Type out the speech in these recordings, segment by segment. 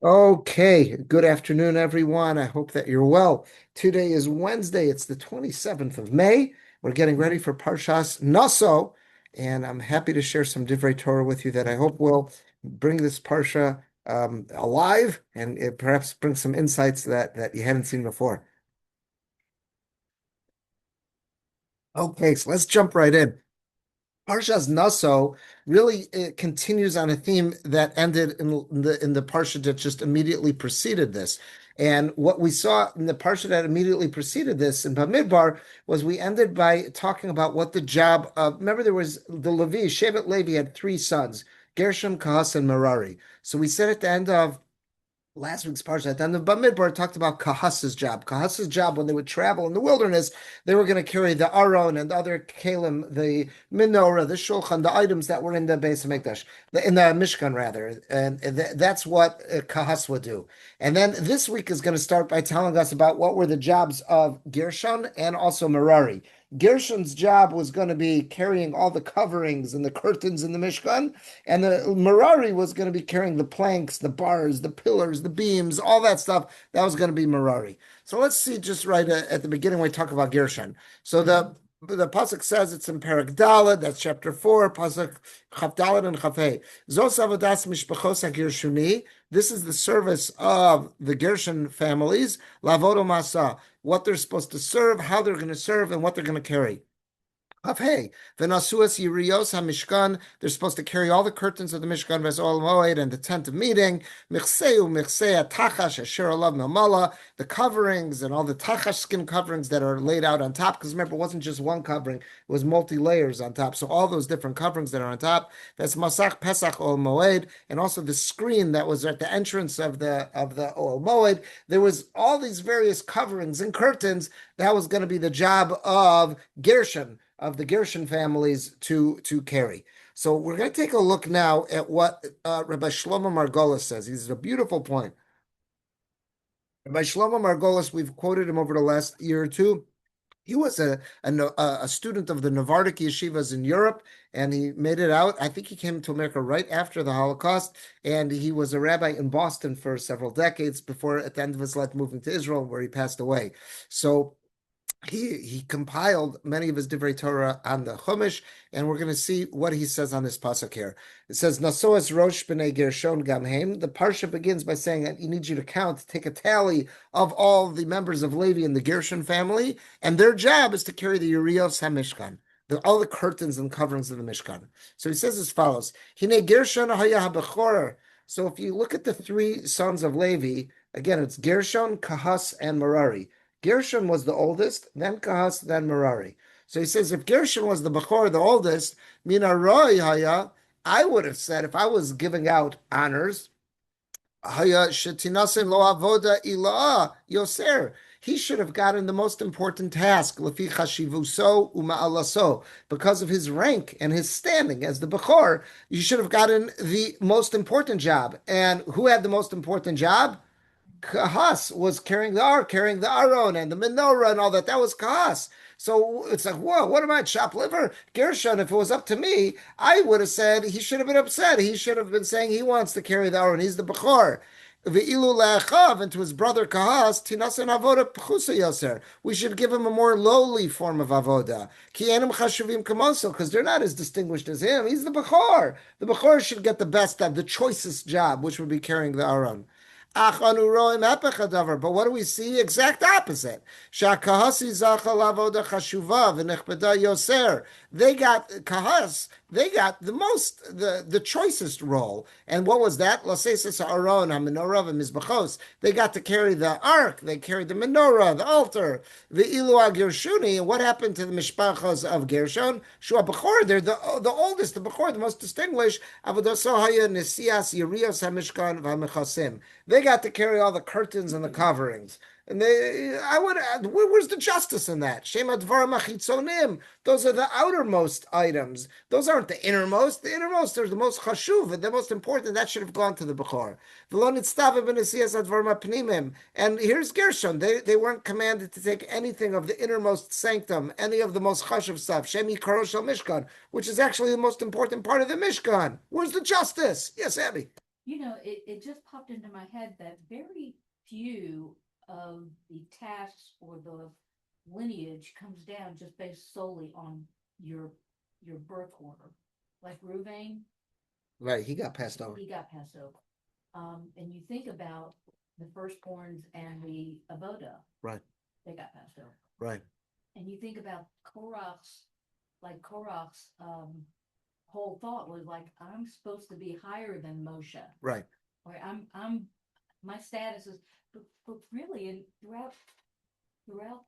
Okay, good afternoon, everyone. I hope that you're well. Today is Wednesday. It's the 27th of May. We're getting ready for Parshas Naso, and I'm happy to share some Divrei Torah with you that I hope will bring this Parsha alive and it perhaps bring some insights that you haven't seen before. Okay, so let's jump right in. Parshas Naso really continues on a theme that ended in the parsha that just immediately preceded this. And what we saw in the parsha that immediately preceded this in Bamidbar was we ended by talking about what the job of. Remember, there was the Levi, Shevet Levi had three sons, Gershom, Kahas, and Merari. So we said at the end of last week's parsha, then the Bamidbar talked about Kahas's job. Kahas's job when they would travel in the wilderness, they were going to carry the Aron and the other Kalim, the menorah, the Shulchan, the items that were in the Beis Hamikdash, in the Mishkan rather, and that's what Kahas would do. And then this week is going to start by telling us about what were the jobs of Gershon and also Merari. Gershon's job was going to be carrying all the coverings and the curtains in the Mishkan, and the Merari was going to be carrying the planks, the bars, the pillars, the beams, all that stuff. That was going to be Merari. So let's see just right at the beginning when we talk about Gershon. So the pasuk says it's in Parak Daled, that's chapter 4, pasuk Chaf Daled and Chaf Hey. Zos avodas mishpachos haGershuni. This is the service of the Gershon families. Lavodo masa, what they're supposed to serve, how they're going to serve, and what they're going to carry. Hey, Venasuas Yirios HaMishkan, they're supposed to carry all the curtains of the Mishkan Vezol Moed and the tent of meeting, Michseu, Michsea, Tachash, Asher Alav Melmala, the coverings and all the Tachash skin coverings that are laid out on top. Because remember, it wasn't just one covering, it was multi-layers on top. So all those different coverings that are on top. That's Masach Pesach Ol Moed, and also the screen that was at the entrance of the Ol Moed. There was all these various coverings and curtains. That was going to be the job of Gershon, of the Gershon families to carry. So we're going to take a look now at what Rabbi Shlomo Margolis says. He's a beautiful point. Rabbi Shlomo Margolis, we've quoted him over the last year or two. He was a student of the Navardic yeshivas in Europe, and he made it out. I think he came to America right after the Holocaust, and he was a rabbi in Boston for several decades before, at the end of his life, moving to Israel, where he passed away. So he compiled many of his Divrei Torah on the Chumash, and we're going to see what he says on this pasuk here. It says, "Nasoas Rosh B'nei Gershon Gamheim." The parsha begins by saying that he needs you to count, take a tally of all the members of Levi in the Gershon family, and their job is to carry the Urios HaMishkan, all the curtains and coverings of the Mishkan. So he says as follows: Hine Gershon haya habechor. So if you look at the three sons of Levi, again, it's Gershon, Kahas, and Merari. Gershon was the oldest, then Kahas, then Merari. So he says, if Gershon was the Bechor, the oldest, Mina Roy Haya, I would have said, if I was giving out honors, Haya Shetinasin Lo Avoda Ilah Yoser. He should have gotten the most important task, Lefi Chashivuso Uma'alaso, because of his rank and his standing as the Bechor. You should have gotten the most important job. And who had the most important job? Kahas was carrying the ark, carrying the Aron and the menorah and all that. That was Kahas. So it's like, whoa, what am I, chopped liver? Gershon, if it was up to me, I would have said he should have been upset. He should have been saying he wants to carry the Aron. He's the Bechor. Ve'ilu le'achav, and to his brother Kahas, tinasen avoda pchusa yoser. We should give him a more lowly form of avoda. Ki enim chashuvim kamoso, because they're not as distinguished as him. He's the Bechor. The Bechor should get the best of the choicest job, which would be carrying the Aron. But what do we see? Exact opposite. They got kahas. They got the most, the choicest role. And what was that? They got to carry the ark. They carried the menorah, the altar. And what happened to the mishpachos of Gershon? They're the oldest, the Bechor, the most distinguished. They got to carry all the curtains and the coverings. And where's the justice in that? Shema dvarim achitzonim. Those are the outermost items. Those aren't the innermost. The innermost are the most chashuv, the most important. That should have gone to the Bechor. And here's Gershon. They weren't commanded to take anything of the innermost sanctum, any of the most chashuv stuff. Shemi karosh al Mishkan, which is actually the most important part of the Mishkan. Where's the justice? Yes, Abby. it just popped into my head that very few of the tasks or the lineage comes down just based solely on your your birth order. Like Ruvain, Right, he got passed over. he got passed over. And you think about the firstborns and the Avoda, Right, they got passed over. right, And you think about Korach's whole thought was like, I'm supposed to be higher than Moshe. right. Or I'm my status is, but really, and throughout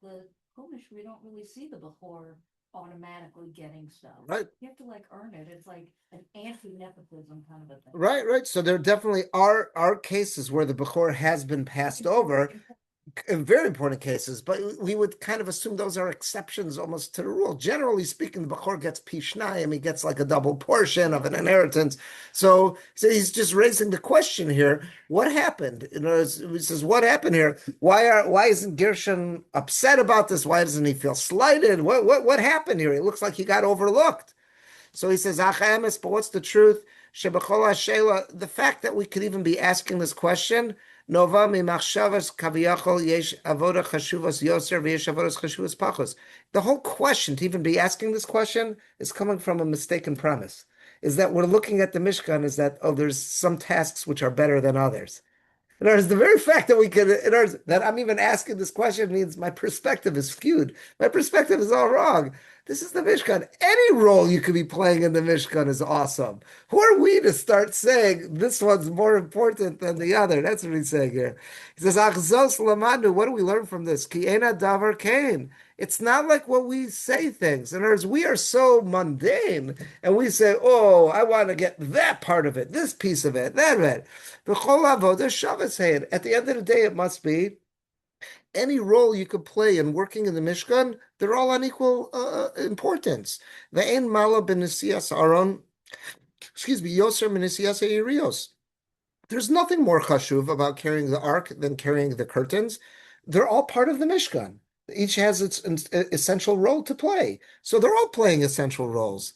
the Chumash, we don't really see the Bechor automatically getting stuff. Right. You have to like earn it. It's like an anti-nepotism kind of a thing. Right, right. So there definitely are cases where the Bechor has been passed over, in very important cases, but we would kind of assume those are exceptions almost to the rule. Generally speaking, the Bechor gets pishnayim, he gets like a double portion of an inheritance. So he's just raising the question here: what happened? You know, he says, "What happened here? Why isn't Gershon upset about this? Why doesn't he feel slighted? What happened here? It looks like he got overlooked." So he says, "Ach emes," but what's the truth? Shebechol hashela, the fact that we could even be asking this question, nova mimachshavas kaviyachol yesh avoda chashuvas yoser v'yesh avodas chashuvas pachos. The whole question to even be asking this question is coming from a mistaken premise. Is that we're looking at the Mishkan is that, oh, there's some tasks which are better than others. In other words, the very fact that we could, in other words, that I'm even asking this question means my perspective is skewed. My perspective is all wrong. This is the Mishkan. Any role you could be playing in the Mishkan is awesome. Who are we to start saying this one's more important than the other? That's what he's saying here. He says, "Achzos lamandu." What do we learn from this? Ki ena davar kain. It's not like what we say things. In other words, we are so mundane, and we say, "Oh, I want to get that part of it, this piece of it, that bit." At the end of the day, it must be any role you could play in working in the Mishkan, they're all on equal importance. The ein malo benesias aron, excuse me, yoser benesias eirios. There's nothing more chashuv about carrying the ark than carrying the curtains. They're all part of the Mishkan. Each has its essential role to play. So they're all playing essential roles.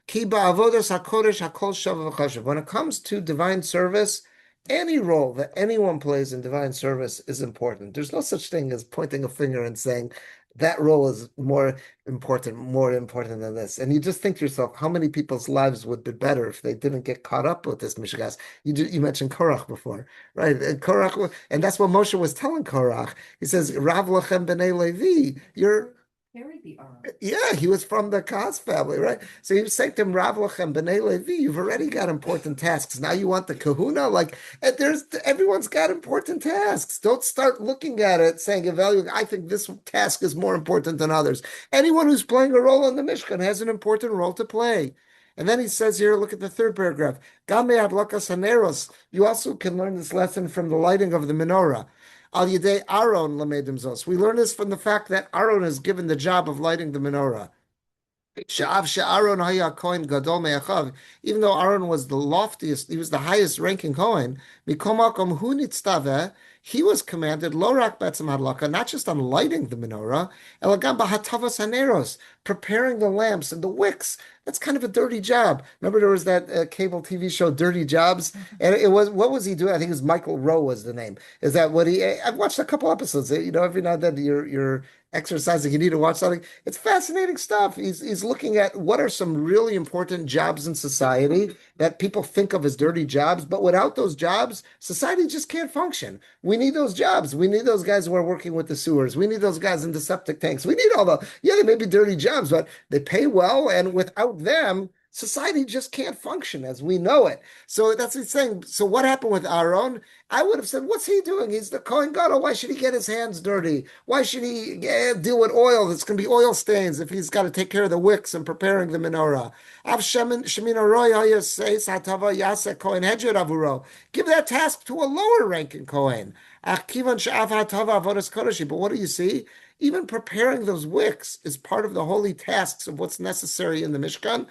Ki ba'avodas hakodesh hakol shav v'chashuv. When it comes to divine service, any role that anyone plays in divine service is important. There's no such thing as pointing a finger and saying that role is more important than this. And you just think to yourself, how many people's lives would be better if they didn't get caught up with this Mishgas? You mentioned Korach before, right? And Korach, and that's what Moshe was telling Korach. He says, Rav lachem b'nei Levi, you're Carry the arm. yeah, he was from the Kaz family, right? So he was saying to him, Rav Lachem B'nai Levi, you've already got important tasks. Now you want the kahuna? Like, there's everyone's got important tasks. Don't start looking at it saying, evaluating, I think this task is more important than others. Anyone who's playing a role in the Mishkan has an important role to play. And then he says here, look at the third paragraph. Game adlakas haneros. You also can learn this lesson from the lighting of the menorah. Al Yedei Aaron lamedim zos. We learn this from the fact that Aaron is given the job of lighting the menorah. Sha'av she'Aaron haya kohen gadol me'achav. Even though Aaron was the loftiest, he was the highest ranking kohen. Mikom makom hu nitztaveh. He was commanded lo rak betzem hadlaka, not just on lighting the menorah, elagam b'hatavas haneros, preparing the lamps and the wicks. That's kind of a dirty job. Remember there was that cable TV show Dirty Jobs, and it was what was he doing? I think it was Michael Rowe was the name. Is that what he? I've watched a couple episodes. You know, every now and then you're exercising, you need to watch something. It's fascinating stuff. He's looking at what are some really important jobs in society that people think of as dirty jobs, but without those jobs, society just can't function. We need those jobs. We need those guys who are working with the sewers. We need those guys in the septic tanks. We need all the, yeah, they may be dirty jobs, but they pay well, and without them, society just can't function as we know it. So that's what he's saying. So what happened with Aaron? I would have said, what's he doing? He's the Kohen Gadol. Why should he get his hands dirty? Why should he deal with oil? There's going to be oil stains if he's got to take care of the wicks and preparing the menorah. Give that task to a lower ranking Kohen. But what do you see? Even preparing those wicks is part of the holy tasks of what's necessary in the Mishkan.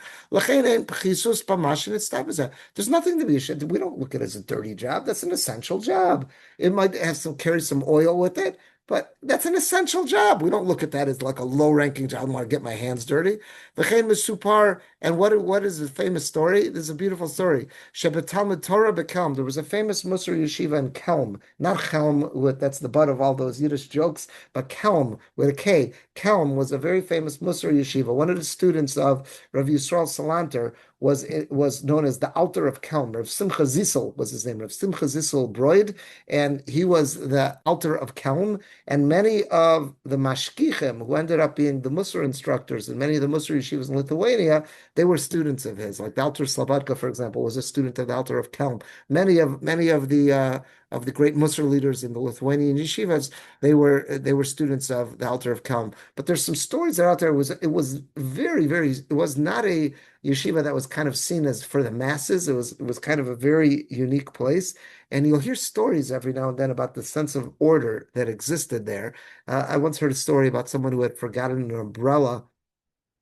There's nothing to be ashamed. We don't look at it as a dirty job. That's an essential job. It might have some carry some oil with it, But that's an essential job. We don't look at that as like a low-ranking job. I don't want to get my hands dirty. V'chein mesupar, and what is the famous story? There's a beautiful story. Shebetalmud Torah beKelm. There was a famous Musar yeshiva in Kelm, not Chelm, that's the butt of all those Yiddish jokes, but Kelm with a K. Kelm was a very famous Musar yeshiva. One of the students of Rav Yisrael Salanter was known as the Alter of Kelm. Rav Simcha Zissel was his name. Rav Simcha Zissel Broid, and he was the Alter of Kelm. And many of the mashkichim who ended up being the Musar instructors and many of the Musar yeshivas in Lithuania, they were students of his. Like the Alter Slobodka, for example, was a student of the Alter of Kelm. Many of the great Musar leaders in the Lithuanian yeshivas, they were students of the Alter of Kelm. But there's some stories that are out there. It was very, very, it was not a yeshiva that was kind of seen as for the masses. It was kind of a very unique place. And you'll hear stories every now and then about the sense of order that existed there. I once heard a story about someone who had forgotten an umbrella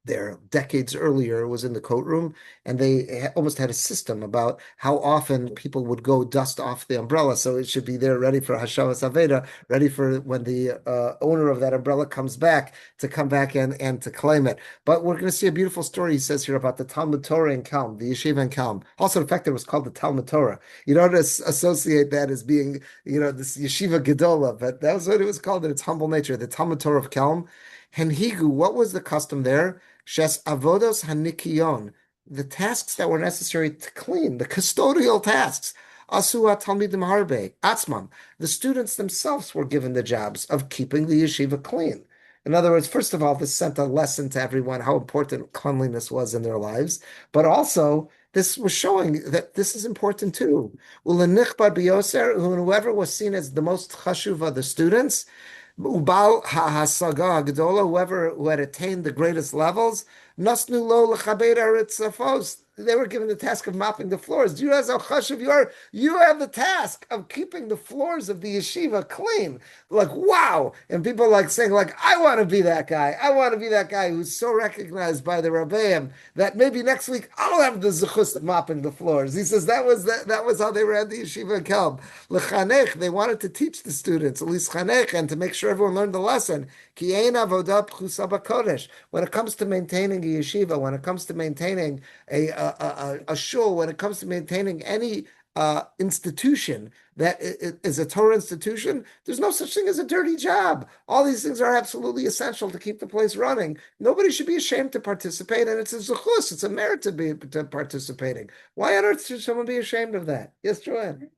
there decades earlier, was in the coat room, and they almost had a system about how often people would go dust off the umbrella, so it should be there ready for Hashavas Aveda, ready for when the owner of that umbrella comes back to come back and to claim it. But we're going to see a beautiful story, he says here, about the Talmud Torah in Kelm, the yeshiva in Kelm. Also, the fact that it was called the Talmud Torah. You don't associate that as being, this yeshiva gedola, but that was what it was called in its humble nature, the Talmud Torah of Kelm. Henhigu, what was the custom there? Shes avodos hanikiyon, the tasks that were necessary to clean, the custodial tasks. Asu talmidim harbe, atzmam. The students themselves were given the jobs of keeping the yeshiva clean. In other words, first of all, this sent a lesson to everyone how important cleanliness was in their lives, but also this was showing that this is important too. Ulenichbad biyoser, whoever was seen as the most chashuv of the students, Ubal hasaga Gdola, whoever who had attained the greatest levels, Nasnu lo lechaber aritzafos. They were given the task of mopping the floors. Do you realize how chashuv you are? You have the task of keeping the floors of the yeshiva clean. Like, wow. And people like saying, like, I want to be that guy. I want to be that guy who's so recognized by the Rabbeim that maybe next week I'll have the zechus of mopping the floors. He says that was how they ran the yeshiva in Kelm. Lechanech, they wanted to teach the students, at least chanech, and to make sure everyone learned the lesson. Ki ein avodah pchusa b'kodesh. When it comes to maintaining a yeshiva, when it comes to maintaining a shul, when it comes to maintaining any institution that is a Torah institution, there's no such thing as a dirty job. All these things are absolutely essential to keep the place running. Nobody should be ashamed to participate, and it's a zechus, it's a merit to participating. Why on earth should someone be ashamed of that? Yes, Joanne.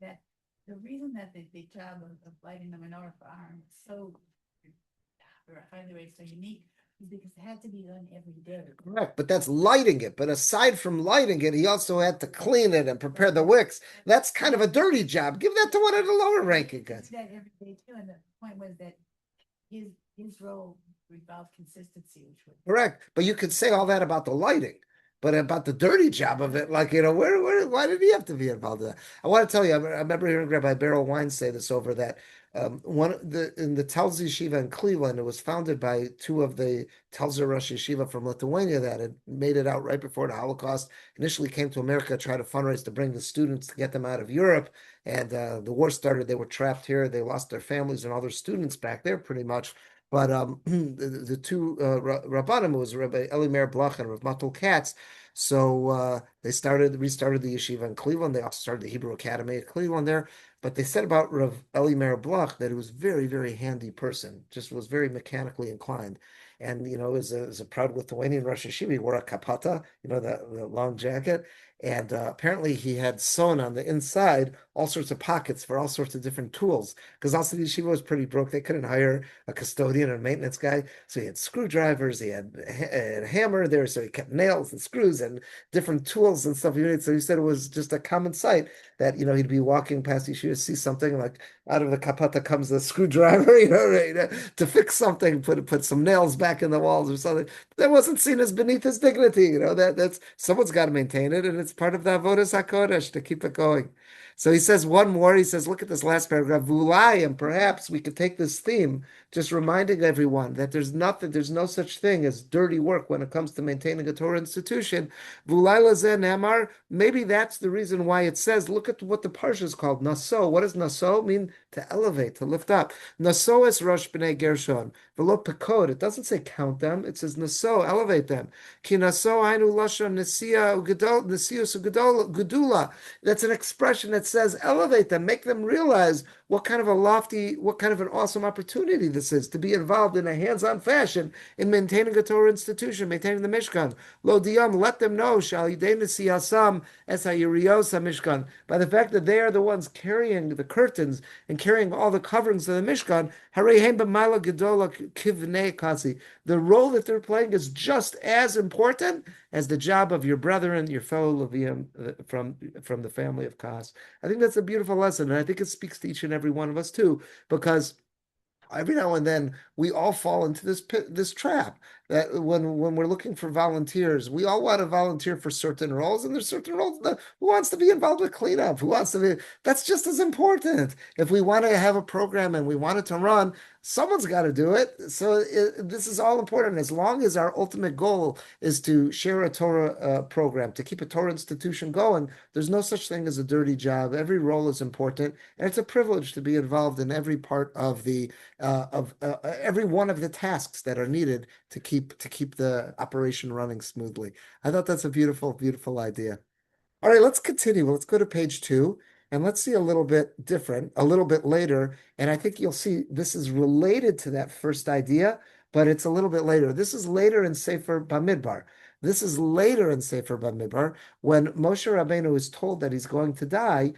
That the reason that the job of lighting the menorah for Aaron is so, or I find the way it's so unique, is because it had to be done every day. Correct, but that's lighting it. But aside from lighting it, he also had to clean it and prepare the wicks. That's kind of a dirty job. Give that to one of the lower ranking guys. That every day too, and the point was that his role involved consistency, which was Correct, but you could say all that about the lighting. But about the dirty job of it, like, why did he have to be involved in that? I want to tell you, I remember hearing Rabbi Beryl Wine say this over that in the Telz Yeshiva in Cleveland, it was founded by two of the Telzer Rosh Yeshiva from Lithuania that had made it out right before the Holocaust. Initially came to America, tried to fundraise to bring the students to get them out of Europe, and the war started. They were trapped here. They lost their families and all their students back there, pretty much. But the two Rabbanim was Rabbi Elimer Blach and Rav Matul Katz. So they restarted the yeshiva in Cleveland. They also started the Hebrew Academy at Cleveland there. But they said about Rav Elimer Blach that he was a very, very handy person, just was very mechanically inclined. And, as a proud Lithuanian Rosh Yeshiva, he wore a kapata, the long jacket. And apparently he had sewn on the inside all sorts of pockets for all sorts of different tools. Because also the yeshiva was pretty broke. They couldn't hire a custodian or a maintenance guy. So he had screwdrivers, he had a hammer there. So he kept nails and screws and different tools and stuff. So he said it was just a common sight that, he'd be walking past yeshiva, see something like out of the kapata comes a screwdriver, to fix something, put some nails back in the walls or something. That wasn't seen as beneath his dignity. That's someone's got to maintain it, and It's part of the Avodas HaKodesh to keep it going. So he says one more. He says, look at this last paragraph. Vulai, and perhaps we could take this theme, just reminding everyone that there's no such thing as dirty work when it comes to maintaining a Torah institution. Vulai lazen emar. Maybe that's the reason why it says, look at what the parsha is called. Naso. What does naso mean? To elevate, to lift up. Naso is Rosh B'nai Gershon. Velo pekod. It doesn't say count them. It says naso, elevate them. Ki naso ainu lashon nesia nesius gedula. That's an expression that says elevate them, make them realize what kind of an awesome opportunity this is to be involved in a hands-on fashion in maintaining a Torah institution, maintaining the Mishkan. Lo diyam, let them know, shal yidei nesiyasam es hayiriyos ha-Mishkan, by the fact that they are the ones carrying the curtains and carrying all the coverings of the Mishkan. Hareihem b'mayla gedola kivnei kasi. The role that they're playing is just as important as the job of your brethren, your fellow Levium from the family of Kas. I think that's a beautiful lesson, and I think it speaks to each and every one of us too, because every now and then we all fall into this trap that when we're looking for volunteers, we all want to volunteer for certain roles, and there's certain roles that who wants to be involved with cleanup, who wants to be, that's just as important. If we want to have a program and we want it to run, someone's got to do it. So this is all important. As long as our ultimate goal is to share a Torah program, to keep a Torah institution going, there's no such thing as a dirty job. Every role is important, and it's a privilege to be involved in every part of every one of the tasks that are needed to keep the operation running smoothly. I thought that's a beautiful, beautiful idea. All right, let's continue. Let's go to page 2 and let's see a little bit different, a little bit later. And I think you'll see this is related to that first idea, but it's a little bit later. This is later in Sefer Bamidbar. This is later in Sefer Bamidbar when Moshe Rabbeinu is told that he's going to die.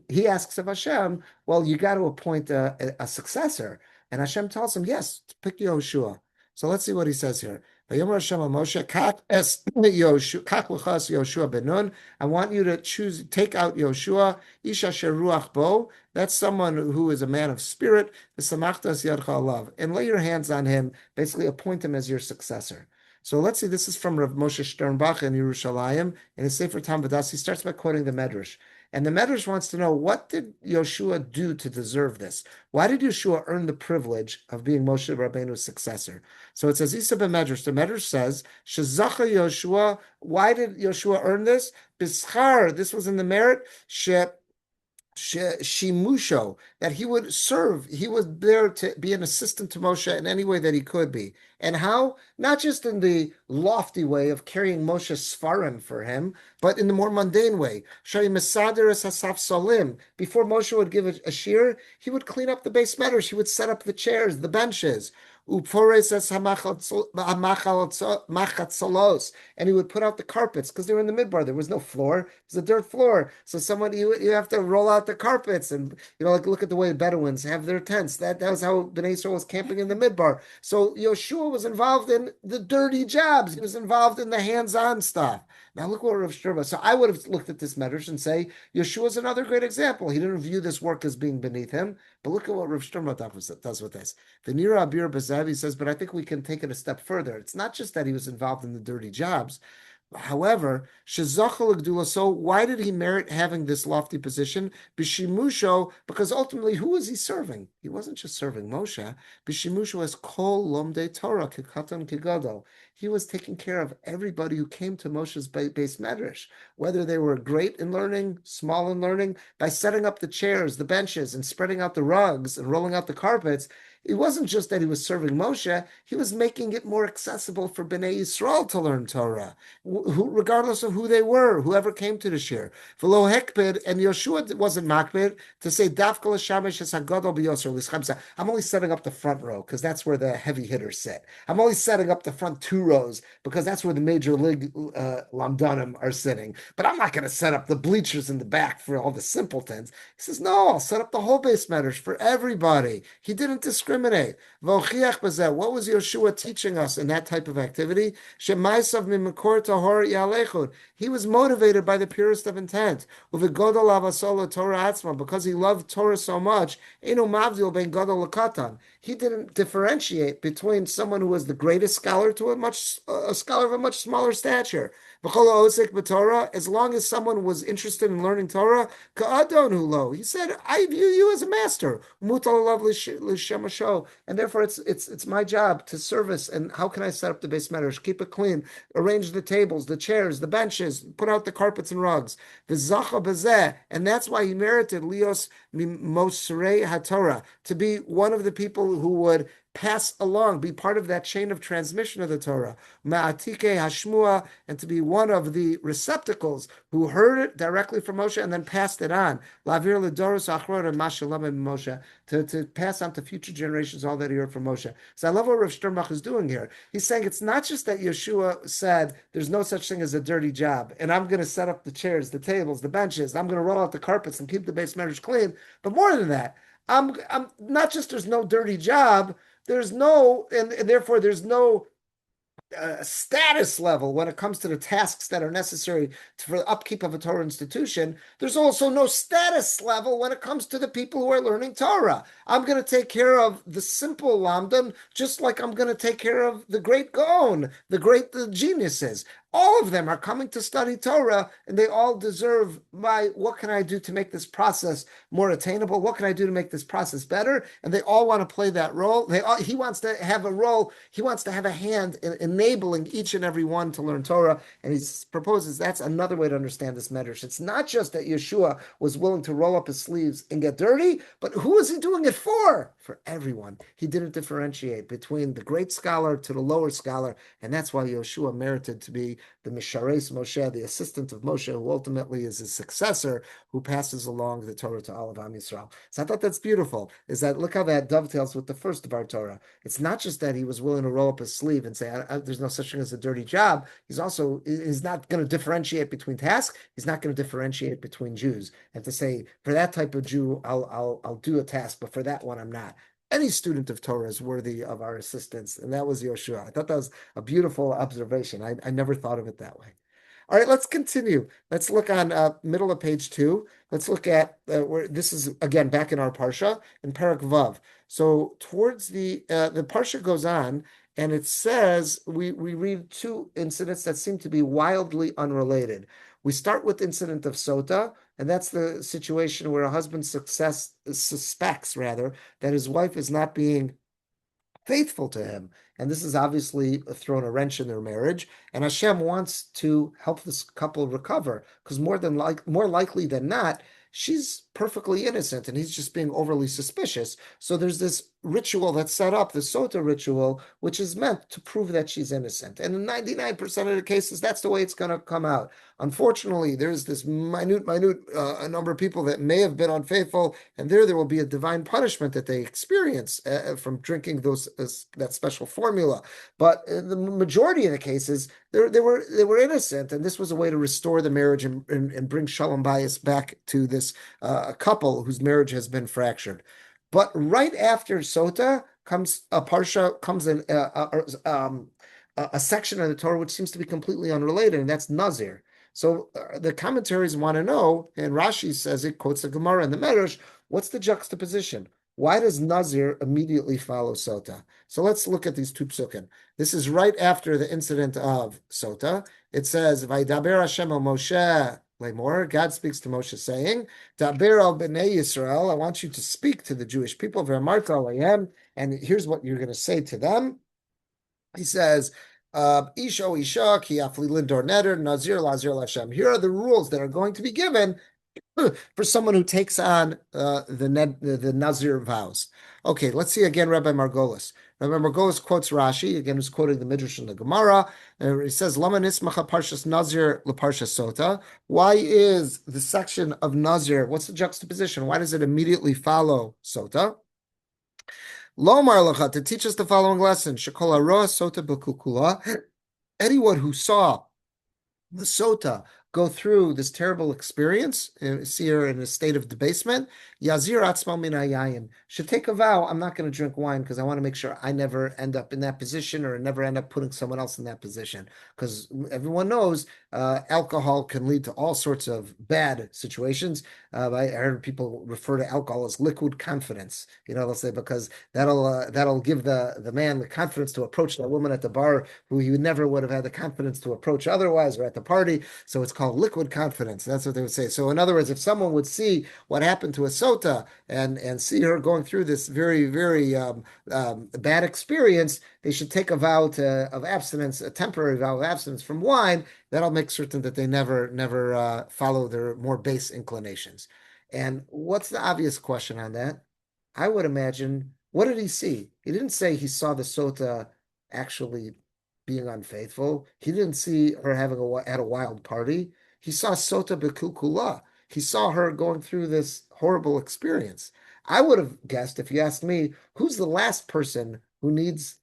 He asks of Hashem, well, you got to appoint a successor. And Hashem tells him, yes, pick Yehoshua. So let's see what he says here. Vayomer Hashem Moshe, kach l'chas Yehoshua ben Nun. I want you to take out Yehoshua, isha sheruach bo. That's someone who is a man of spirit. V'samachtas yadcha alav, and lay your hands on him. Basically, appoint him as your successor. So let's see. This is from Rav Moshe Sternbach in Yerushalayim in his Sefer Tam V'das. He starts by quoting the Medrash. And the Medrash wants to know, what did Yoshua do to deserve this? Why did Yoshua earn the privilege of being Moshe Rabbeinu's successor? So it says, Isa b'Medrash. The Medrash says, Shezacha Yoshua. Why did Yoshua earn this? Bischar. This was in the merit. Shimusho, that he would serve. He was there to be an assistant to Moshe in any way that he could be. And how? Not just in the lofty way of carrying Moshe's Sfarim for him, but in the more mundane way. Before Moshe would give a shir, he would clean up the base matters. He would set up the chairs, the benches. And he would put out the carpets because they were in the midbar. There was no floor; it was a dirt floor. So you have to roll out the carpets, and like look at the way the Bedouins have their tents. That was how Bnei Yisrael was camping in the midbar. So Yoshua was involved in the dirty jobs. He was involved in the hands-on stuff. Now look what Rav Shturba. So I would have looked at this medrash and say Yeshua is another great example. He didn't view this work as being beneath him, but look at what Rav Shturba does with this. The Nira Abir Bazav, he says, but I think we can take it a step further. It's not just that he was involved in the dirty jobs. However, so why did he merit having this lofty position? Bishimusho, because ultimately, who was he serving? He wasn't just serving Moshe. Bishimusho as kol lomdei Torah kikatan kigadol. He was taking care of everybody who came to Moshe's base medrash, whether they were great in learning, small in learning, by setting up the chairs, the benches, and spreading out the rugs and rolling out the carpets. It wasn't just that he was serving Moshe, he was making it more accessible for Bnei Yisrael to learn Torah, regardless of who they were, whoever came to the shir. V'lo hekpid, and Yeshua wasn't makpid to say, Dafka l'shamish es hagadol b'yoser l'schamsa. I'm only setting up the front row, because that's where the heavy hitters sit. I'm only setting up the front 2 rows, because that's where the major league lamdanim are sitting. But I'm not going to set up the bleachers in the back for all the simpletons. He says, no, I'll set up the whole base matters for everybody. He didn't discriminate. What was Yeshua teaching us in that type of activity? He was motivated by the purest of intent. Because he loved Torah so much, he didn't differentiate between someone who was the greatest scholar to a scholar of a much smaller stature. V'chol osek b'Torah, as long as someone was interested in learning Torah, ka'adon hulo. He said, I view you as a master. Mutal alav l'shem, and therefore it's my job to service. And how can I set up the base medrash? Keep it clean, arrange the tables, the chairs, the benches, put out the carpets and rugs. V'zacha b'zeh, and that's why he merited lios mimosrei haTorah, to be one of the people who would pass along, be part of that chain of transmission of the Torah, ma'atike hashmua, and to be one of the receptacles who heard it directly from Moshe and then passed it on. Lavir ledoros achron and mashalam Moshe, to pass on to future generations all that he heard from Moshe. So I love what Rav Sternbach is doing here. He's saying it's not just that Yeshua said there's no such thing as a dirty job, and I'm going to set up the chairs, the tables, the benches, I'm going to roll out the carpets and keep the base medrash clean, but more than that, I'm not just there's no dirty job, there's no, and therefore there's no status level when it comes to the tasks that are necessary for the upkeep of a Torah institution. There's also no status level when it comes to the people who are learning Torah. I'm going to take care of the simple lamdan, just like I'm going to take care of the great Gaon, the geniuses. All of them are coming to study Torah, and they all deserve what can I do to make this process more attainable? What can I do to make this process better? And they all want to play that role. He wants to have a role. He wants to have a hand in enabling each and every one to learn Torah. And he proposes that's another way to understand this medrash. It's not just that Yeshua was willing to roll up his sleeves and get dirty, but who is he doing it for? For everyone. He didn't differentiate between the great scholar to the lower scholar, and that's why Yeshua merited to be the Mishares Moshe, the assistant of Moshe, who ultimately is his successor, who passes along the Torah to all of Am Yisrael. So I thought that's beautiful, is that look how that dovetails with the first of our Torah. It's not just that he was willing to roll up his sleeve and say, there's no such thing as a dirty job. He's not going to differentiate between tasks. He's not going to differentiate between Jews. And to say, for that type of Jew, I'll do a task, but for that one, I'm not. Any student of Torah is worthy of our assistance. And that was Yoshua. I thought that was a beautiful observation. I never thought of it that way. All right, let's continue. Let's look on middle of page 2. Let's look at where this is again back in our parsha in Parak Vav. So towards the parsha goes on, and it says we read two incidents that seem to be wildly unrelated. We start with the incident of Sota, and that's the situation where a husband suspects rather that his wife is not being faithful to him. And this has obviously thrown a wrench in their marriage. And Hashem wants to help this couple recover because more likely than not, she's perfectly innocent and he's just being overly suspicious. So there's this ritual that's set up, the Sota ritual, which is meant to prove that she's innocent. And in 99% of the cases, that's the way it's going to come out. Unfortunately, there's this minute number of people that may have been unfaithful, and there will be a divine punishment that they experience from drinking that special formula. But in the majority of the cases, they were innocent, and this was a way to restore the marriage and bring shalom bayis back to this couple whose marriage has been fractured. But right after Sota comes a section of the Torah which seems to be completely unrelated, and that's Nazir. So the commentaries want to know, and Rashi says it quotes the Gemara and the Medrash. What's the juxtaposition? Why does Nazir immediately follow Sota? So let's look at these two psukim. This is right after the incident of Sota. It says, "Vaydaber Hashem el Moshe." Lemor, God speaks to Moshe saying, Daber al b'nei Yisrael, I want you to speak to the Jewish people, V'amarta alayhem, and here's what you're going to say to them. He says, Isho Isha, ki afli lindor neder, nazir lazir Hashem. Here are the rules that are going to be given for someone who takes on the Nazir vows. Okay, let's see again Rabbi Margolis. Rabbi Margolis quotes Rashi, again who's quoting the Midrash and the Gemara, and he says, Lama nismacha parshas Nazir leparshas Sota. Why is the section of Nazir, what's the juxtaposition? Why does it immediately follow Sota? Lomar lacha, to teach us the following lesson, Shekol haroa Sota b'kukula, anyone who saw the Sota go through this terrible experience, see her in a state of debasement, yazir atzmo min hayayin, should take a vow, I'm not going to drink wine because I want to make sure I never end up in that position or never end up putting someone else in that position. Because everyone knows alcohol can lead to all sorts of bad situations. I heard people refer to alcohol as liquid confidence. They'll say because that'll give the man the confidence to approach that woman at the bar who he never would have had the confidence to approach otherwise, or at the party. So it's called liquid confidence. That's what they would say. So in other words, if someone would see what happened to a sota and see her going through this very, very bad experience, they should take a vow of abstinence, a temporary vow of abstinence from wine. That'll make certain that they never follow their more base inclinations. And what's the obvious question on that? I would imagine, what did he see? He didn't say he saw the sota actually being unfaithful. He didn't see her having at a wild party. He saw sota bekulkula. He saw her going through this horrible experience. I would have guessed, if you asked me, who's the last person who needs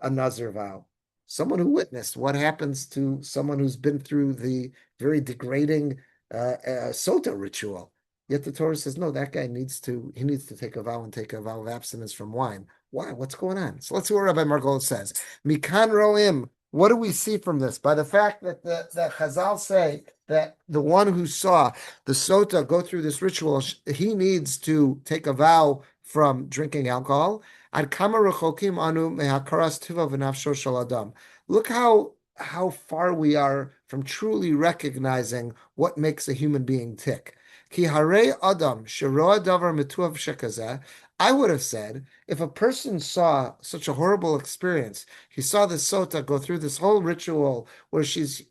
a nazir vow? Someone who witnessed what happens to someone who's been through the very degrading sota ritual. Yet the Torah says, no, that guy needs to take a vow and take a vow of abstinence from wine. Why? What's going on? So let's see what Rabbi Margol says. Mikan roim. What do we see from this? By the fact that that Chazal say that the one who saw the sota go through this ritual, he needs to take a vow from drinking alcohol. Ad kama rechokim anu mehakaras tiva v'nafsho shel adam. Look how far we are from truly recognizing what makes a human being tick. Ki hare adam sheroa davar mituav shekazeh. I would have said, if a person saw such a horrible experience, he saw the sota go through this whole ritual where she's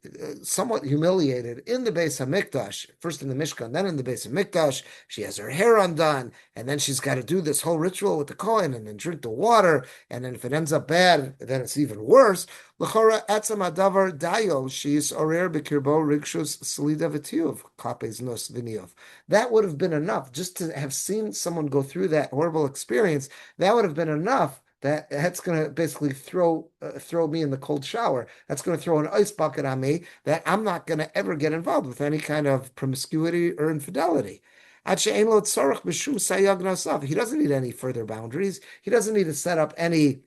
somewhat humiliated in the Beis Hamikdash, first in the Mishkan, then in the Beis Hamikdash, she has her hair undone, and then she's got to do this whole ritual with the Kohen and then drink the water, and then if it ends up bad, then it's even worse. L'chora etzam adavar dayo she's orer bekirbo rigshus salida v'tiyuv kapes nos v'niyov. That would have been enough just to have seen someone go through that horrible experience. That would have been enough. That's going to basically throw me in the cold shower. That's going to throw an ice bucket on me that I'm not going to ever get involved with any kind of promiscuity or infidelity. He doesn't need any further boundaries. He doesn't need to set up any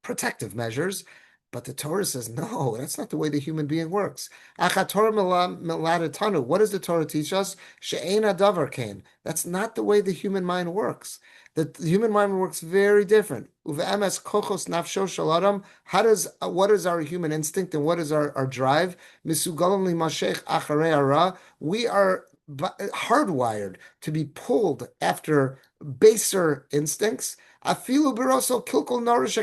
protective measures. But the Torah says, no, that's not the way the human being works. What does the Torah teach us? She'ena davar kain. That's not the way the human mind works. The human mind works very different. Uve'emes kochos nafsho shel adam. What is our human instinct and what is our drive? Misugalim limashech acharei hara. We are hardwired to be pulled after baser instincts. Afilu biroso kilkol narish,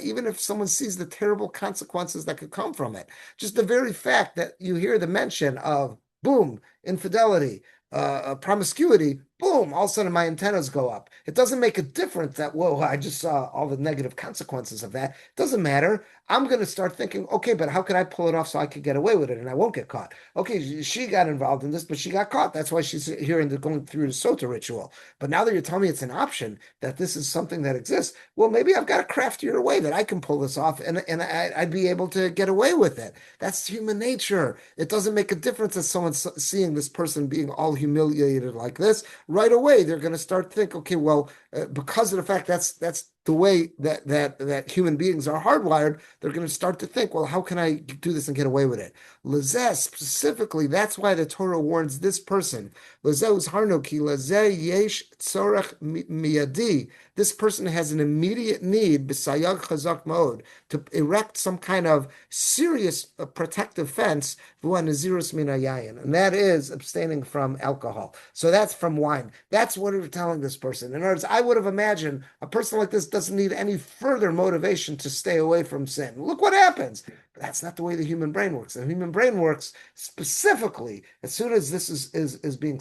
even if someone sees the terrible consequences that could come from it. Just the very fact that you hear the mention of, boom, infidelity, promiscuity, boom, all of a sudden my antennas go up. It doesn't make a difference that, whoa, I just saw all the negative consequences of that. It doesn't matter. I'm going to start thinking, okay, but how can I pull it off so I could get away with it and I won't get caught? Okay, she got involved in this, but she got caught. That's why she's here and going through the sota ritual. But now that you're telling me it's an option, that this is something that exists, well, maybe I've got a craftier way that I can pull this off and I'd be able to get away with it. That's human nature. It doesn't make a difference that someone's seeing this person being all humiliated like this. Right away, they're going to start to think, okay, well, because of the fact that's the way that human beings are hardwired, they're going to start to think, well, how can I do this and get away with it? Lezeh, specifically, that's why the Torah warns this person. Lezeh uzharnu ki lezeh yesh tzorech miyadi. This person has an immediate need, b'sayag chazak mode, to erect some kind of serious protective fence, v'hu nazirus min hayayin, and that is abstaining from alcohol. So that's from wine. That's what we're telling this person. In other words, I would have imagined a person like this doesn't need any further motivation to stay away from sin. Look what happens. But that's not the way the human brain works. The human brain works specifically as soon as this is being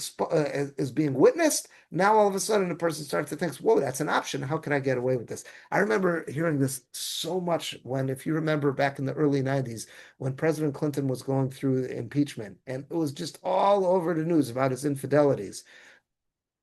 witnessed. Now all of a sudden the person starts to think, "Whoa, that's an option. How can I get away with this?" I remember hearing this so much when, if you remember, back in the early '90s, when President Clinton was going through impeachment, and it was just all over the news about his infidelities.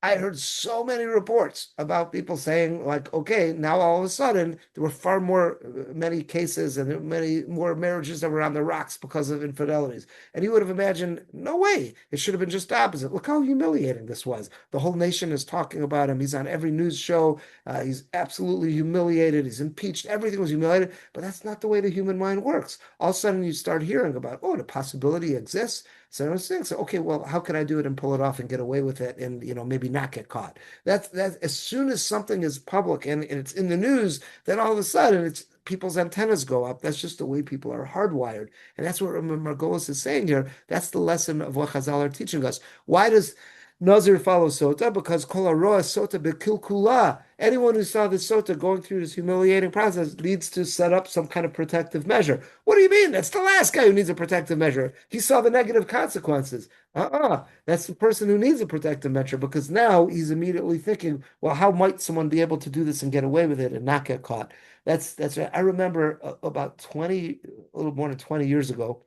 I heard so many reports about people saying, like, okay, now all of a sudden there were far more, many cases and there were many more marriages that were on the rocks because of infidelities. And you would have imagined, no way, it should have been just the opposite. Look how humiliating this was. The whole nation is talking about him. He's on every news show. He's absolutely humiliated. He's impeached. Everything was humiliated. But that's not the way the human mind works. All of a sudden you start hearing about, oh, the possibility exists. So I was saying, so okay, well, how can I do it and pull it off and get away with it and maybe not get caught? That's as soon as something is public and it's in the news, then all of a sudden it's people's antennas go up. That's just the way people are hardwired. And that's what Margolis is saying here. That's the lesson of what Chazal are teaching us. Why does Nazir follow Sota? Because Kol Haroa Sota Bekilkula. Anyone who saw the Sota going through this humiliating process needs to set up some kind of protective measure. What do you mean? That's the last guy who needs a protective measure. He saw the negative consequences. That's the person who needs a protective measure because now he's immediately thinking, well, how might someone be able to do this and get away with it and not get caught? That's right. I remember about 20, a little more than 20 years ago.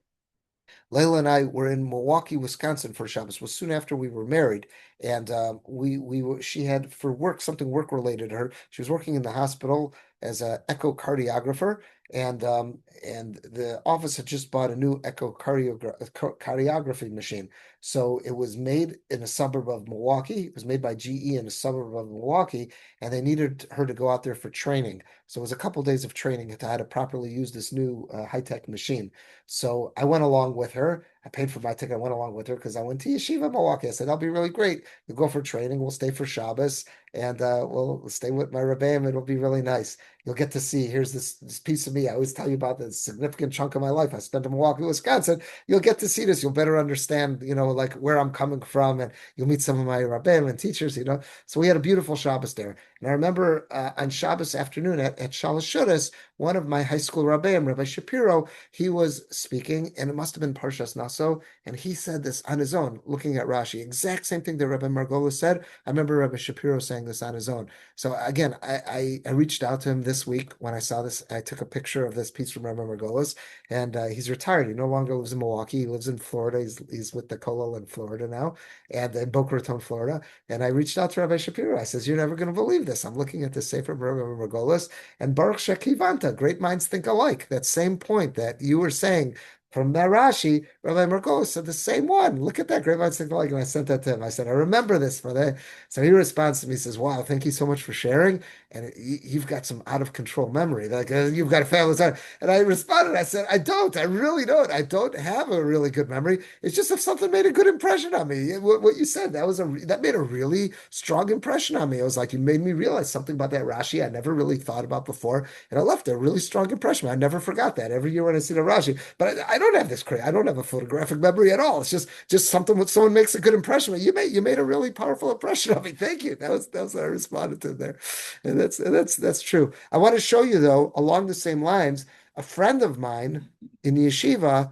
Layla and I were in Milwaukee, Wisconsin for Shabbos. Was soon after we were married, and we were, she had for work something work related to her. She was working in the hospital as an echocardiographer, and the office had just bought a new echocardiography machine. So it was made in a suburb of Milwaukee. It was made by GE in a suburb of Milwaukee, and they needed her to go out there for training. So it was a couple of days of training to how to properly use this new high-tech machine. So I went along with her. I paid for my ticket. I went along with her because I went to Yeshiva Milwaukee. I said, that'll be really great. You'll go for training. We'll stay for Shabbos and we'll stay with my Rebbeim. It'll be really nice. You'll get to see, here's this piece of me. I always tell you about this significant chunk of my life. I spent in Milwaukee, Wisconsin. You'll get to see this. You'll better understand, like where I'm coming from. And you'll meet some of my Rebbeim and teachers. So we had a beautiful Shabbos there. And I remember on Shabbos afternoon at Shalosh Shudas, one of my high school Rebbeim, Rabbi Shapiro, he was speaking, and it must have been Parshas Naso, and he said this on his own, looking at Rashi. Exact same thing that Rabbi Margolis said. I remember Rabbi Shapiro saying this on his own. So again, I reached out to him this week when I saw this. I took a picture of this piece from Rabbi Margolis, and he's retired. He no longer lives in Milwaukee. He lives in Florida. He's with the Kollel in Florida now, and in Boca Raton, Florida. And I reached out to Rabbi Shapiro. I says, "You're never going to believe this. I'm looking at this sefer from Rabbi Margolis, and Baruch Shekivanta, great minds think alike. That same point that you were saying from that Rashi, Rabbi Merkos said the same one. Look at that, great minds think alike. And I sent that to him. I said, I remember this for that. So he responds to me, he says, wow, thank you so much for sharing. And you've got some out of control memory. Like you've got a family time. And I responded, I said, I really don't. I don't have a really good memory. It's just if something made a good impression on me. What you said, that made a really strong impression on me. It was like, you made me realize something about that Rashi I never really thought about before. And I left a really strong impression. I never forgot that every year when I see the Rashi. But I don't have this I don't have a photographic memory at all. It's just something when someone makes a good impression. You made a really powerful impression of me. Thank you. That was what I responded to there. And that's true. I want to show you though, along the same lines, a friend of mine in the yeshiva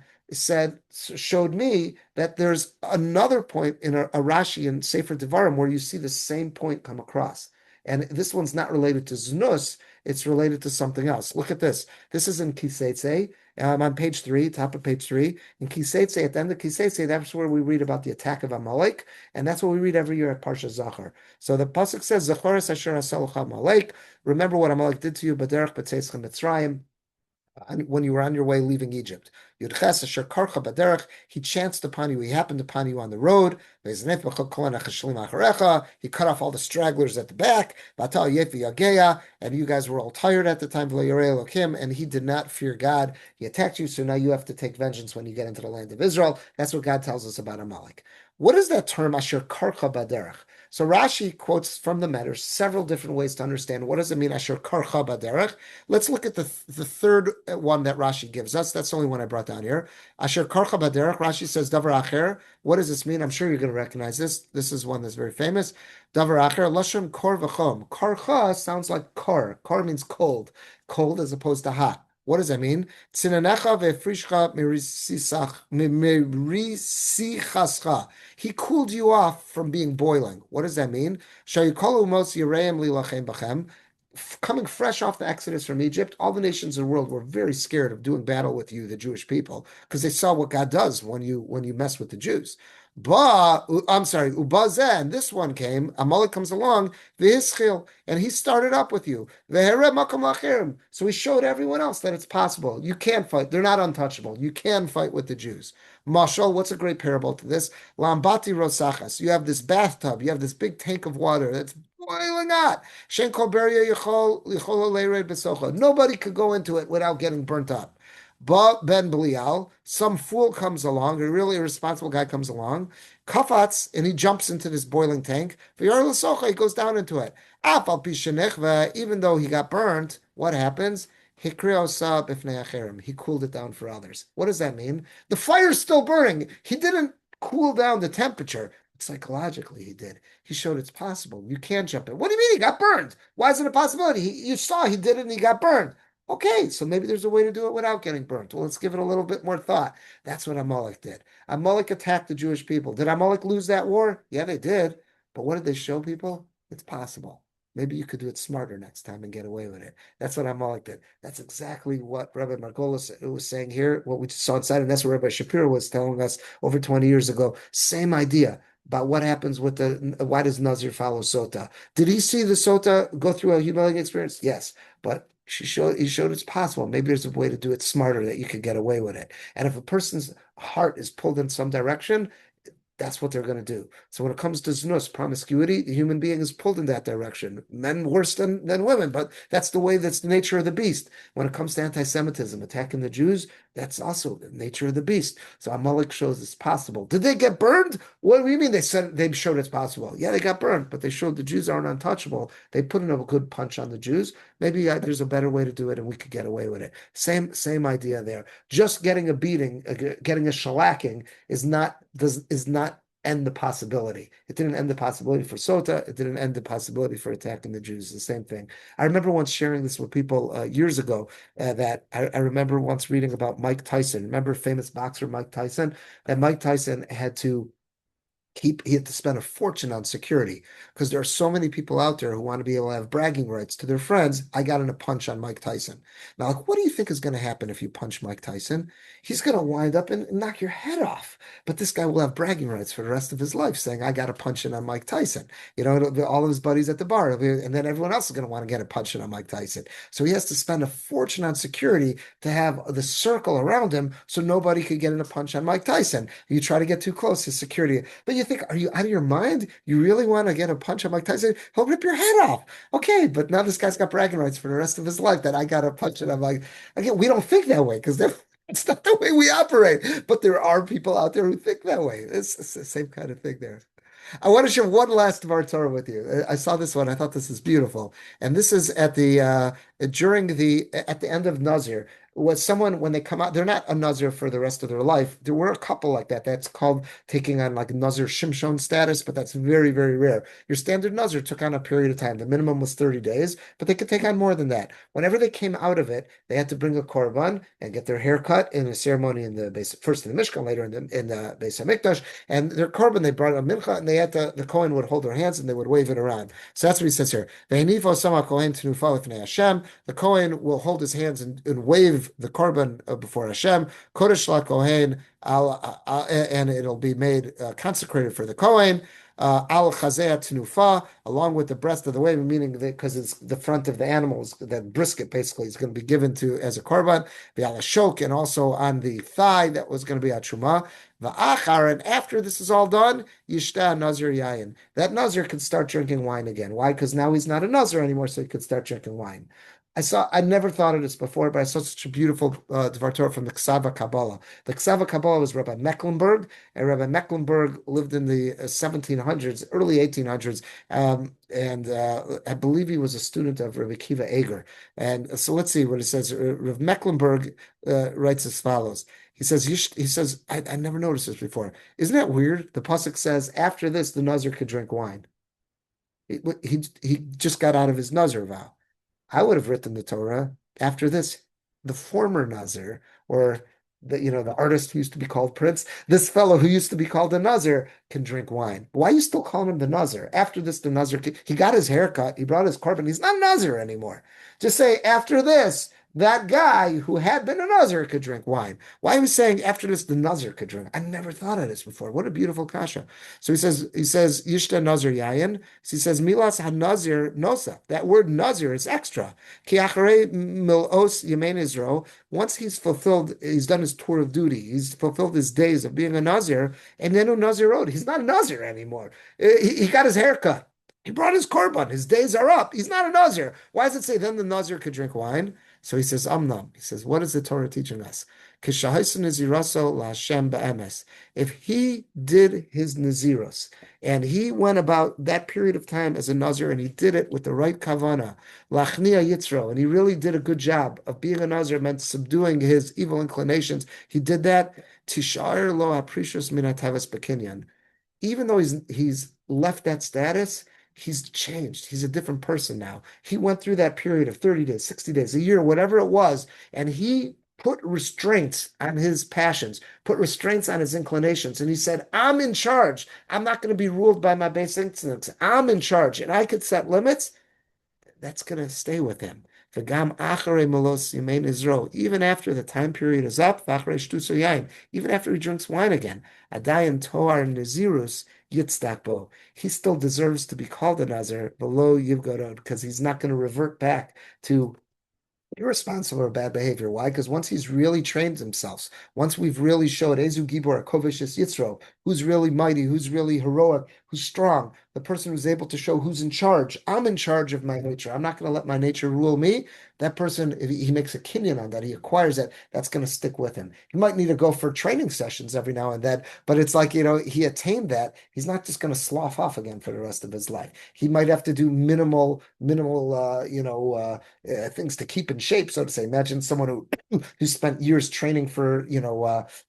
showed me that there's another point in a Rashi in Sefer Devarim where you see the same point come across. And this one's not related to Znus, it's related to something else. Look at this. This is in Kiseitze. On page 3, top of page 3. In Kiseitze, at the end of Kiseitze, that's where we read about the attack of Amalek, and that's what we read every year at Parshas Zachor. So the pasuk says, Zachoras asher asalucha Amalek. Remember what Amalek did to you, B'derech b'tzeischa Mitzrayim, when you were on your way leaving Egypt. Yudches asher karcha b'derech, he chanced upon you, he happened upon you on the road. He cut off all the stragglers at the back, and you guys were all tired at the time, and he did not fear God. He attacked you, so now you have to take vengeance when you get into the land of Israel. That's what God tells us about Amalek. What is that term, asher karcha b'derech? So Rashi quotes from the Medrash several different ways to understand what does it mean, asher karcha b'derech. Let's look at the third one that Rashi gives us. That's the only one I brought down here. Asher karcha b'derech, Rashi says, davar acher. What does this mean? I'm sure you're going to recognize this. This is one that's very famous. Davar acher, lashon kor v'chom. Karcha sounds like kor. Kor means cold. Cold as opposed to hot. What does that mean? Tzinanecha ve'frishcha mirisichascha. He cooled you off from being boiling. What does that mean? Shayikolu mos yireim lilachem bachem. Coming fresh off the Exodus from Egypt, all the nations of the world were very scared of doing battle with you, the Jewish people, because they saw what God does when you mess with the Jews. I'm sorry, Ubazeh, and this one came, Amalek comes along, V'hischil, and he started up with you. V'hereb makom lachirim. So he showed everyone else that it's possible. You can fight. They're not untouchable. You can fight with the Jews. Mashal, what's a great parable to this? Lambati rosachas. You have this bathtub. You have this big tank of water that's boiling hot. Shen kol beria yichol leired besocha. Nobody could go into it without getting burnt up. But Ben Belial, some fool comes along, a really irresponsible guy comes along, kafats, and he jumps into this boiling tank. V'yor l'socha, he goes down into it. Af al pi shenechva, even though he got burnt, what happens? Hikriosa b'fnei acherim. He cooled it down for others. What does that mean? The fire's still burning. He didn't cool down the temperature. Psychologically, he did. He showed it's possible. You can jump in. What do you mean he got burned? Why is it a possibility? You saw he did it and he got burned. Okay, so maybe there's a way to do it without getting burnt. Well, let's give it a little bit more thought. That's what Amalek did. Amalek attacked the Jewish people. Did Amalek lose that war? Yeah, they did. But what did they show people? It's possible. Maybe you could do it smarter next time and get away with it. That's what Amalek did. That's exactly what Rabbi Margolis was saying here, what we saw inside, and that's what Rabbi Shapiro was telling us over 20 years ago. Same idea about what happens with why does Nazir follow Sota? Did he see the Sota go through a humiliating experience? Yes, but he showed it's possible. Maybe there's a way to do it smarter that you could get away with it. And if a person's heart is pulled in some direction, that's what they're going to do. So when it comes to znus, promiscuity, the human being is pulled in that direction. Men worse than women, but that's the nature of the beast. When it comes to anti-Semitism, attacking the Jews, that's also the nature of the beast. So Amalek shows it's possible. Did they get burned? What do you mean they showed it's possible? Yeah, they got burned, but they showed the Jews aren't untouchable. They put in a good punch on the Jews. Maybe there's a better way to do it and we could get away with it. Same idea there. Just getting a beating, getting a shellacking is not end the possibility. It didn't end the possibility for Sota. It didn't end the possibility for attacking the Jews. The same thing. I remember once sharing this with people years ago that I remember once reading about Mike Tyson. Remember famous boxer Mike Tyson? That Mike Tyson he had to spend a fortune on security because there are so many people out there who want to be able to have bragging rights to their friends. I got in a punch on Mike Tyson. Now, like, what do you think is going to happen if you punch Mike Tyson? He's going to wind up and knock your head off. But this guy will have bragging rights for the rest of his life, saying, I got a punch in on Mike Tyson. You know, all of his buddies at the bar, and then everyone else is going to want to get a punch in on Mike Tyson. So he has to spend a fortune on security to have the circle around him so nobody could get in a punch on Mike Tyson. You try to get too close, his security. But you think, are you out of your mind? You really want to get a punch on Mike Tyson? He'll rip your head off. Okay, but now this guy's got bragging rights for the rest of his life that I got a punch and I'm like, again, we don't think that way because it's not the way we operate. But there are people out there who think that way. It's the same kind of thing there. I want to share one last Divrei Torah with you. I saw this one. I thought this is beautiful. And this is at the end of Nazir. Was someone when they come out, they're not a Nazir for the rest of their life. There were a couple like that. That's called taking on like Nazir Shimshon status, but that's very, very rare. Your standard Nazir took on a period of time. The minimum was 30 days, but they could take on more than that. Whenever they came out of it, they had to bring a korban and get their hair cut in a ceremony in the base, first in the Mishkan, later in the Beis Hamikdash. And their korban, they brought a mincha, and the Kohen would hold their hands and they would wave it around. So that's what he says here. The Kohen will hold his hands and wave the korban before Hashem, Kodesh la Kohen, and it'll be made consecrated for the Kohen. Al chazeh tnufa, along with the breast of the wave, meaning that because it's the front of the animals, that brisket basically is going to be given to as a korban. The al shok, and also on the thigh that was going to be a truma. Va'achar, and after this is all done, yishta nazir yayin. That nazir could start drinking wine again. Why? Because now he's not a nazir anymore, so he could start drinking wine. I never thought of this before, but I saw such a beautiful Dvar Torah from the Ksava Kabbalah. The Ksava Kabbalah was Rabbi Mecklenburg, and Rabbi Mecklenburg lived in the 1700s, early 1800s, and I believe he was a student of Rabbi Akiva Eger. And so let's see what it says. Rabbi Mecklenburg writes as follows. He says, I never noticed this before. Isn't that weird? The pasuk says, after this, the Nazir could drink wine. He just got out of his Nazir vow. I would have written the Torah after this. The former Nazir, or the artist who used to be called Prince, this fellow who used to be called a Nazir can drink wine. Why are you still calling him the Nazir? After this, the Nazir, he got his haircut, he brought his korban, he's not a Nazir anymore. Just say, after this, that guy who had been a Nazir could drink wine. Why he was saying after this the Nazir could drink? I never thought of this before. What a beautiful kasha. So he says Yishta Nazir Yayin. So he says Milas HaNazir Nosa. That word Nazir is extra. Ki acharei milos Yemein Israel. Once he's fulfilled, he's done his tour of duty. He's fulfilled his days of being a Nazir, and then Nazir road. He's not a Nazir anymore. He got his hair cut. He brought his korban. His days are up. He's not a Nazir. Why does it say then the Nazir could drink wine? So he says, Amnam. He says, what is the Torah teaching us? If he did his Naziros and he went about that period of time as a Nazir and he did it with the right kavana, lachnia yitzro, and he really did a good job of being a Nazir, meant subduing his evil inclinations. He did that. Tishar lo aprishus minatavas bekinyan. Even though he's left that status, he's changed. He's a different person now. He went through that period of 30 days, 60 days, a year, whatever it was, and he put restraints on his passions, put restraints on his inclinations. And he said, I'm in charge. I'm not going to be ruled by my base instincts. I'm in charge, and I could set limits. That's going to stay with him. V'gam acharei melos yemein Israel, even after the time period is up, v'acharei shtuso yain, even after he drinks wine again, adayin toar nazirus yitzdak bo. He still deserves to be called a nazir below yivgarod because he's not going to revert back to irresponsible or bad behavior. Why? Because once he's really trained himself, once we've really showed Ezu Gibor Kovishis Yitzro, who's really mighty, who's really heroic, who's strong, the person who's able to show who's in charge. I'm in charge of my nature. I'm not going to let my nature rule me. That person, if he makes a kinyan on that, he acquires it, that's going to stick with him. He might need to go for training sessions every now and then, but it's like, he attained that. He's not just going to slough off again for the rest of his life. He might have to do minimal, things to keep in shape, so to say. Imagine someone who spent years training for,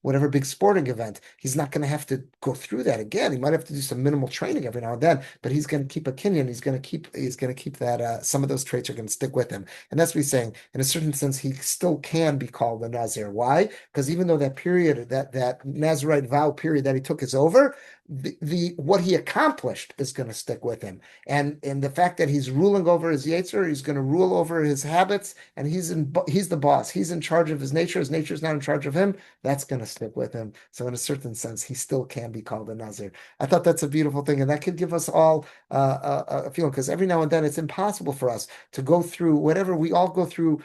whatever big sporting event. He's not going to have to go through that again. He might have to do some minimal training every now and then, but he's going to keep a kinyan. He's going to keep that. Some of those traits are going to stick with him, and that's what he's saying. In a certain sense, he still can be called a Nazir. Why? Because even though that period, that Nazirite vow period that he took is over, the what he accomplished is going to stick with him, and the fact that he's ruling over his yetzer, he's going to rule over his habits, and he's the boss. He's in charge of his nature. His nature is not in charge of him. That's going to stick with him. So in a certain sense, he still can be called a Nazir. I thought that's a beautiful thing, and that could give us all a feeling, because every now and then it's impossible for us to go through whatever we all go through,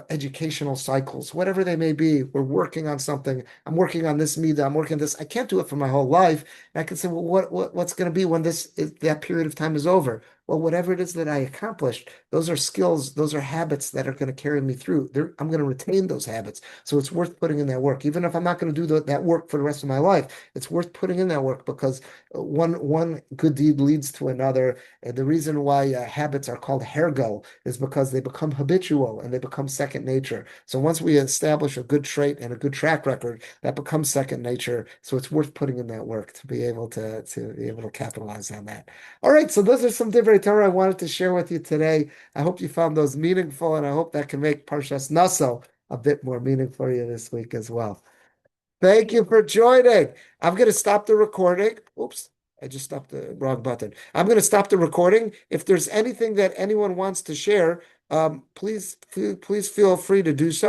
educational cycles, whatever they may be. We're working on something. I'm working on this midah. I'm working on this. I can't do it for my whole life. And I can say, well, what's going to be when that period of time is over? Well, whatever it is that I accomplished, those are skills, those are habits that are going to carry me through. I'm going to retain those habits. So it's worth putting in that work. Even if I'm not going to do that work for the rest of my life, it's worth putting in that work, because one good deed leads to another. And the reason why habits are called hergel is because they become habitual and they become second nature. So once we establish a good trait and a good track record, that becomes second nature. So it's worth putting in that work to be able to be able to capitalize on that. All right, so those are some Divrei Torah I wanted to share with you today. I hope you found those meaningful, and I hope that can make Parshas Naso a bit more meaningful for you this week as well. Thank you for joining. I'm going to stop the recording. Oops, I just stopped the wrong button. I'm going to stop the recording. If there's anything that anyone wants to share, please feel free to do so.